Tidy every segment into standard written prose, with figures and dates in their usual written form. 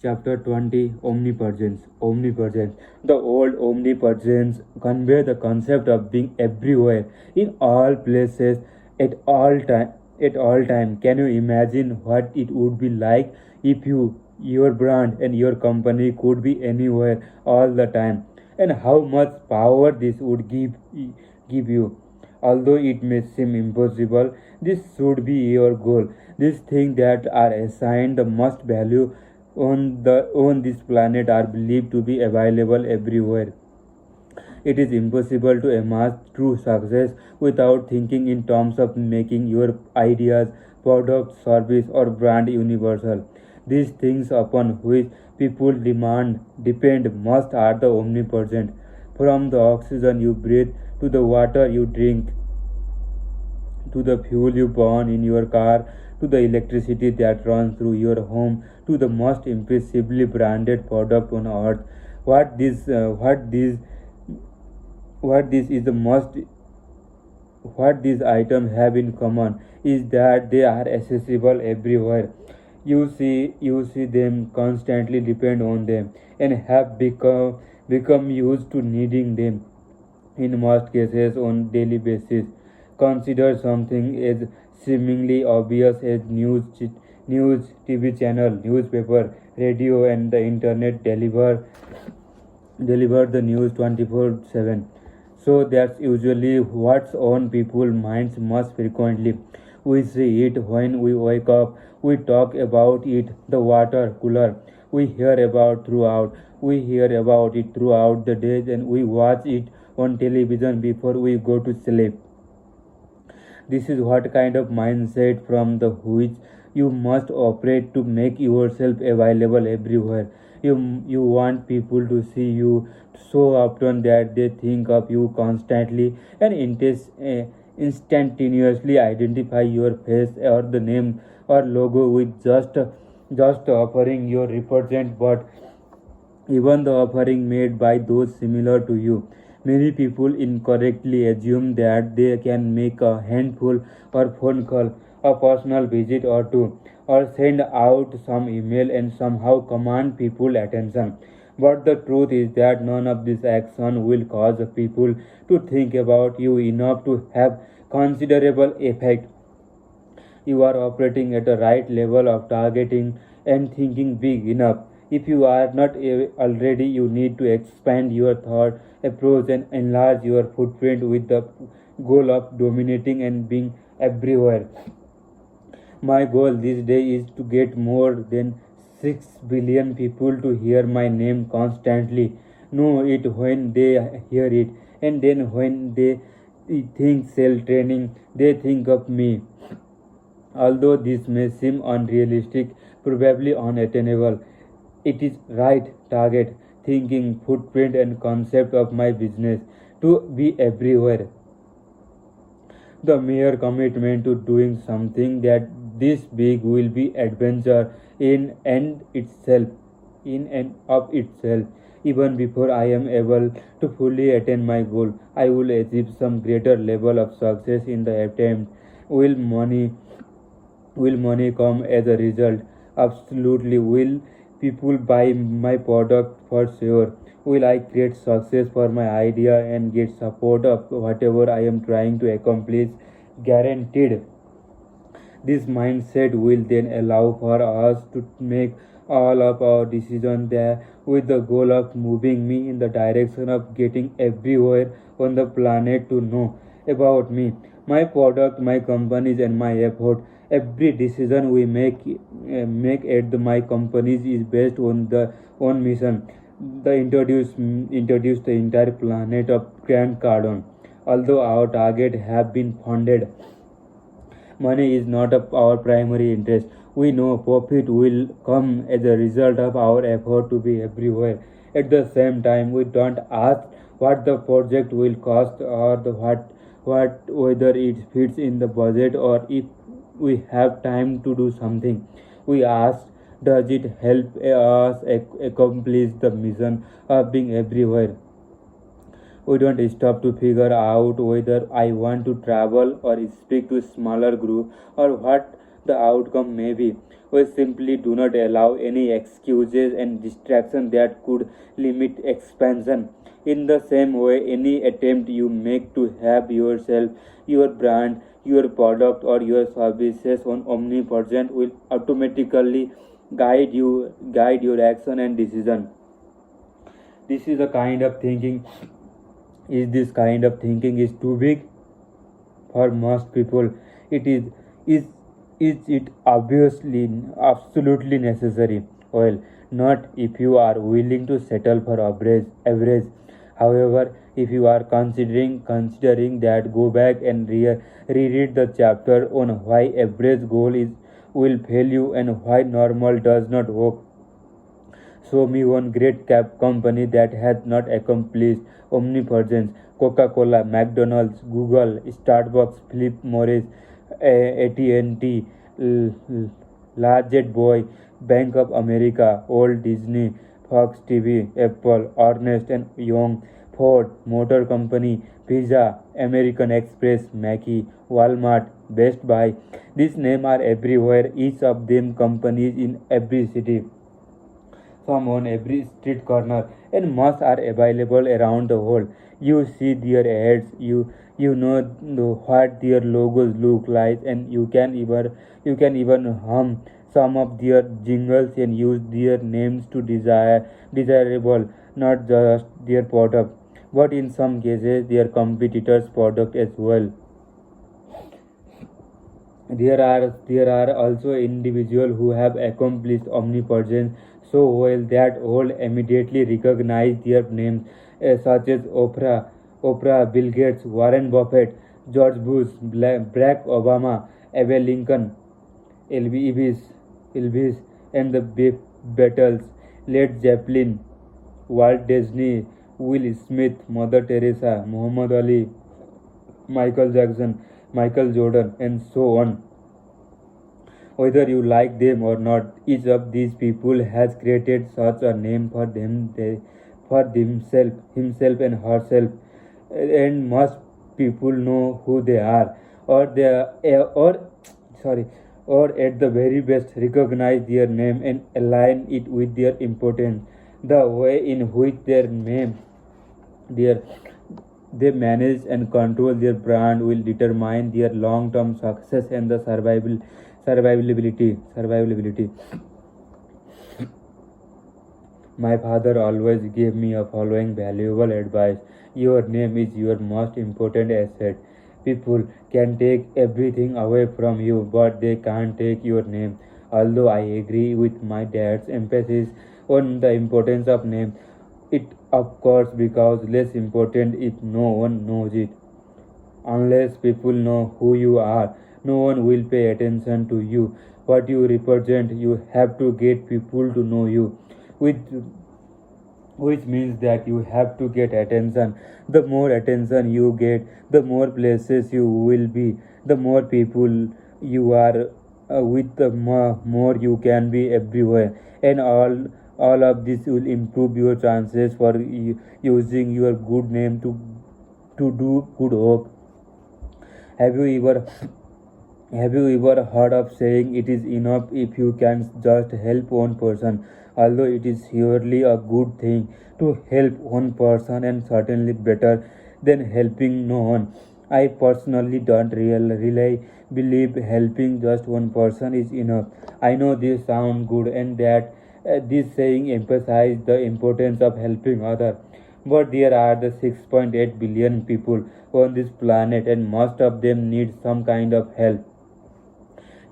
Chapter 20 Omnipresence. Omnipresence. The old omnipresence convey the concept of being everywhere, in all places, at all time. At all time. Can you imagine what it would be like if your brand and your company could be anywhere all the time? And how much power this would give you. Although it may seem impossible, this should be your goal. These things that are assigned the most value on this planet are believed to be available everywhere. It is impossible to amass true success without thinking in terms of making your ideas, product, service, or brand universal. These things upon which people depend most are the omnipresent. From the oxygen you breathe to the water you drink, to the fuel you burn in your car, to the electricity that runs through your home, to the most impressively branded product on earth. What this is the most what these items have in common is that they are accessible everywhere. You see them, constantly depend on them, and have become used to needing them in most cases on daily basis. Consider something as seemingly obvious as news, TV channel, newspaper, radio, and the internet deliver the news 24/7. So that's usually what's on people's minds most frequently. We see it when we wake up, we talk about it, the water cooler. We hear about it throughout the day, and we watch it on television before we go to sleep. This is what kind of mindset from the which you must operate to make yourself available everywhere. You want people to see you so often that they think of you constantly and instantaneously identify your face or the name or logo with just offering your represent, but even the offering made by those similar to you. Many people incorrectly assume that they can make a handful or phone call, a personal visit or two, or send out some email and somehow command people attention. But the truth is that none of this action will cause people to think about you enough to have considerable effect. You are operating at the right level of targeting and thinking big enough. If you are not already, you need to expand your thought approach and enlarge your footprint with the goal of dominating and being everywhere. My goal this day is to get more than 6 billion people to hear my name constantly, know it when they hear it, and then when they think sell training, they think of me. Although this may seem unrealistic, probably unattainable, it is right target, thinking, footprint, and concept of my business to be everywhere. The mere commitment to doing something that this big will be adventure in and of itself. Even before I am able to fully attain my goal, I will achieve some greater level of success in the attempt. Will money will money come as a result? Absolutely. Will people buy my product? For sure. Will I create success for my idea and get support of whatever I am trying to accomplish? Guaranteed. This mindset will then allow for us to make all of our decisions there with the goal of moving me in the direction of getting everywhere on the planet to know about me, my product, my companies, and my effort. Every decision we make at my companies is based on the on mission. The introduce the entire planet of Grand Cardon. Although our target have been funded, money is not our primary interest. We know profit will come as a result of our effort to be everywhere. At the same time, we don't ask what the project will cost or what whether it fits in the budget or if we have time to do something. We ask, does it help us accomplish the mission of being everywhere? We don't stop to figure out whether I want to travel or speak to a smaller group or the outcome may be. We simply do not allow any excuses and distractions that could limit expansion. In the same way, any attempt you make to have yourself, your brand, your product, or your services on omnipresent will automatically guide your action and decision. This is the kind of thinking is this kind of thinking is too big for most people. It is is it obviously absolutely necessary? Well, not if you are willing to settle for average. However, if you are considering that, go back and reread the chapter on why average goal is will fail you and why normal does not work. Show me one great cap company that has not accomplished omnipresence. Coca-Cola, McDonald's, Google, Starbucks, Philip Morris, AT&T, Larget Boy, Bank of America, Walt Disney, Fox TV, Apple, Ernest and Young, Ford, Motor Company, Pizza, American Express, Mackie, Walmart, Best Buy. These names are everywhere, each of them companies in every city, some on every street corner, and most are available around the world. You see their ads, you know what their logos look like, and you can even hum some of their jingles and use their names to desirable, not just their product, but in some cases their competitors' product as well. There are also individuals who have accomplished omnipresence so well that all immediately recognize their names, such as Oprah, Bill Gates, Warren Buffett, George Bush, Barack Obama, Abe Lincoln, Elvis, Elvis, and the Beatles, Led Zeppelin, Walt Disney, Will Smith, Mother Teresa, Muhammad Ali, Michael Jackson, Michael Jordan, and so on. Whether you like them or not, each of these people has created such a name for for themselves, himself and herself, and most people know who they are, or or sorry, or at the very best recognize their name and align it with their importance. The way in which their they manage and control their brand will determine their long-term success and the survivability. My father always gave me a following valuable advice. Your name is your most important asset. People can take everything away from you, but they can't take your name. Although I agree with my dad's emphasis on the importance of name, it of course becomes less important if no one knows it. Unless people know who you are, no one will pay attention to you. What you represent, you have to get people to know you. Which which means that you have to get attention. The more attention you get, the more places you will be, the more people you are with, the more you can be everywhere, and all of this will improve your chances for using your good name to do good work. Have you ever have you ever heard of saying it is enough if you can just help one person? Although it is surely a good thing to help one person and certainly better than helping no one. I personally don't really believe helping just one person is enough. I know this sounds good and that this saying emphasizes the importance of helping others. But there are the 6.8 billion people on this planet and most of them need some kind of help.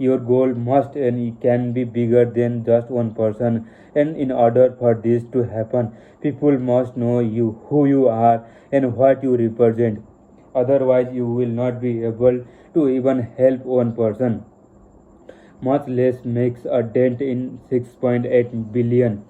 Your goal must and can be bigger than just one person, and in order for this to happen, people must know you, who you are, and what you represent. Otherwise, you will not be able to even help one person, much less makes a dent in 6.8 billion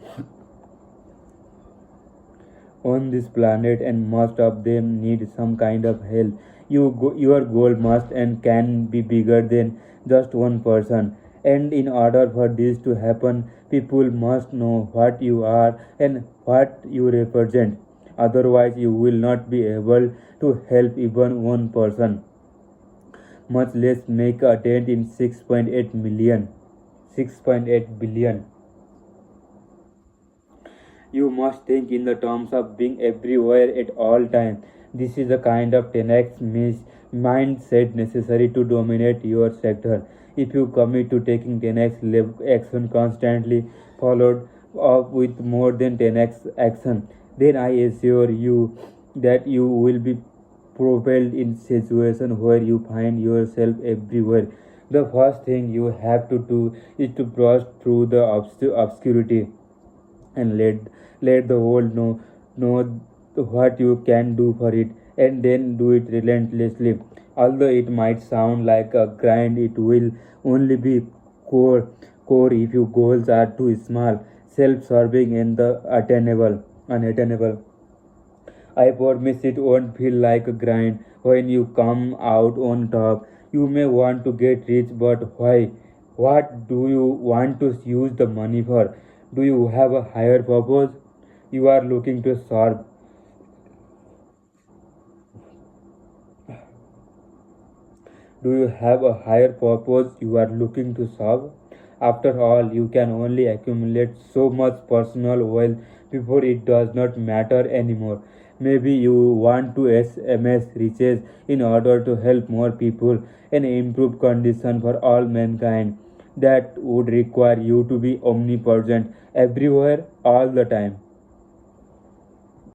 on this planet, and most of them need some kind of help. Your goal must and can be bigger than just one person. And in order for this to happen, people must know what you are and what you represent. Otherwise, you will not be able to help even one person, much less make a dent in 6.8 million. 6.8 billion. You must think in the terms of being everywhere at all times. This is the kind of 10x mindset necessary to dominate your sector. If you commit to taking 10x action constantly, followed up with more than 10x action, then I assure you that you will be propelled in situation where you find yourself everywhere. The first thing you have to do is to burst through the obscurity and let the world know what you can do for it, and then do it relentlessly. Although it might sound like a grind, it will only be core if your goals are too small, self-serving, and the attainable unattainable. I promise it won't feel like a grind when you come out on top. You may want to get rich, but why? What do you want to use the money for? Do you have a higher purpose? You are looking to serve. Do you have a higher purpose you are looking to serve? After all, you can only accumulate so much personal wealth before it does not matter anymore. Maybe you want to SMS riches in order to help more people and improve condition for all mankind. That would require you to be omnipresent everywhere all the time.